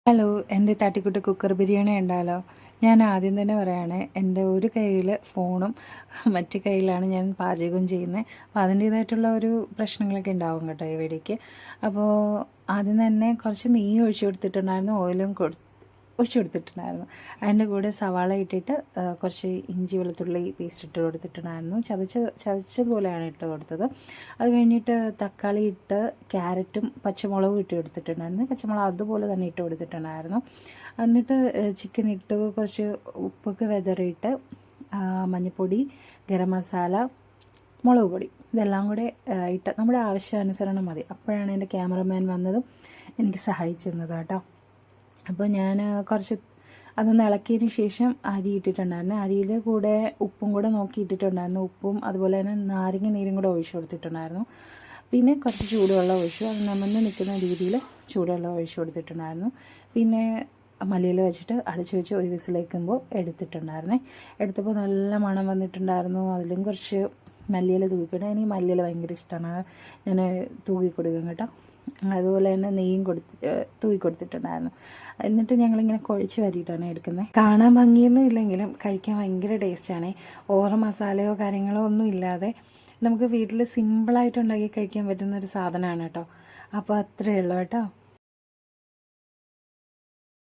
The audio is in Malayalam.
ഹലോ, എൻ്റെ തട്ടിക്കൂട്ട് കുക്കർ ബിരിയാണി ഉണ്ടല്ലോ. ഞാൻ ആദ്യം തന്നെ പറയുകയാണ്, എൻ്റെ ഒരു കയ്യിൽ ഫോണും മറ്റു കയ്യിലാണ് ഞാൻ പാചകം ചെയ്യുന്നത്. അപ്പോൾ അതിൻ്റേതായിട്ടുള്ള ഒരു പ്രശ്നങ്ങളൊക്കെ ഉണ്ടാവും കേട്ടോ ഈ വീഡിയോയ്ക്ക്. അപ്പോൾ ആദ്യം തന്നെ കുറച്ച് നെയ്യ് ഒഴിച്ചു കൊടുത്തിട്ടുണ്ടായിരുന്നു, ഓയിലും ഒഴിച്ചു കൊടുത്തിട്ടുണ്ടായിരുന്നു. അതിൻ്റെ കൂടെ സവാള ഇട്ടിട്ട് കുറച്ച് ഇഞ്ചി വെളുത്തുള്ളി പേസ്റ്റ് ഇട്ട് കൊടുത്തിട്ടുണ്ടായിരുന്നു. ചതച്ചതുപോലെയാണ് ഇട്ട് കൊടുത്തത്. അത് കഴിഞ്ഞിട്ട് തക്കാളി ഇട്ട് ക്യാരറ്റും പച്ചമുളകും ഇട്ട് കൊടുത്തിട്ടുണ്ടായിരുന്നു. പച്ചമുളക് അതുപോലെ തന്നെ ഇട്ട് കൊടുത്തിട്ടുണ്ടായിരുന്നു. എന്നിട്ട് ചിക്കൻ ഇട്ട് കുറച്ച് ഉപ്പൊക്കെ വെതറിയിട്ട് മഞ്ഞൾപ്പൊടി, ഗരം മസാല, മുളക് പൊടി ഇതെല്ലാം കൂടെ ഇട്ട് നമ്മുടെ ആവശ്യാനുസരണം മതി. അപ്പോഴാണ് എൻ്റെ ക്യാമറമാൻ വന്നതും എനിക്ക് സഹായിച്ചിരുന്നത് കേട്ടോ. അപ്പോൾ ഞാൻ കുറച്ച് അതൊന്ന് ഇളക്കിയതിന് ശേഷം അരി ഇട്ടിട്ടുണ്ടായിരുന്നു. അരിയിൽ കൂടെ ഉപ്പും കൂടെ നോക്കി ഇട്ടിട്ടുണ്ടായിരുന്നു. ഉപ്പും അതുപോലെ തന്നെ നാരങ്ങ നീരും കൂടെ ഒഴിച്ചു കൊടുത്തിട്ടുണ്ടായിരുന്നു. പിന്നെ കുറച്ച് ചൂടുവെള്ളം ഒഴിച്ചു, അത് നനഞ്ഞ് നിൽക്കുന്ന രീതിയിൽ ചൂടുവെള്ളം ഒഴിച്ചു കൊടുത്തിട്ടുണ്ടായിരുന്നു. പിന്നെ മല്ലിയില വെച്ചിട്ട് അടച്ചു വെച്ച് ഒരു വിസിലേക്കുമ്പോൾ എടുത്തിട്ടുണ്ടായിരുന്നേ. എടുത്തപ്പോൾ നല്ല മണം വന്നിട്ടുണ്ടായിരുന്നു. അതിലും കുറച്ച് മല്ലിയില തൂക്കിയിട്ട്, എനിക്ക് മല്ലിയില ഭയങ്കര ഇഷ്ടമാണ്, ഞാൻ തൂക്കി കൊടുക്കും കേട്ടോ. അതുപോലെ തന്നെ നെയ്യും തൂക്കി കൊടുത്തിട്ടുണ്ടായിരുന്നു. എന്നിട്ട് ഞങ്ങളിങ്ങനെ കുഴച്ച് വരിയിട്ടാണ് എടുക്കുന്നത്. കാണാൻ ഭംഗിയൊന്നും ഇല്ലെങ്കിലും കഴിക്കാൻ ഭയങ്കര ടേസ്റ്റാണ്. ഓവർ മസാലയോ കാര്യങ്ങളോ ഒന്നും ഇല്ലാതെ നമുക്ക് വീട്ടിൽ സിമ്പിളായിട്ട് ഉണ്ടാക്കി കഴിക്കാൻ പറ്റുന്നൊരു സാധനമാണ് കേട്ടോ. അപ്പോൾ അത്രയേ ഉള്ളൂ കേട്ടോ.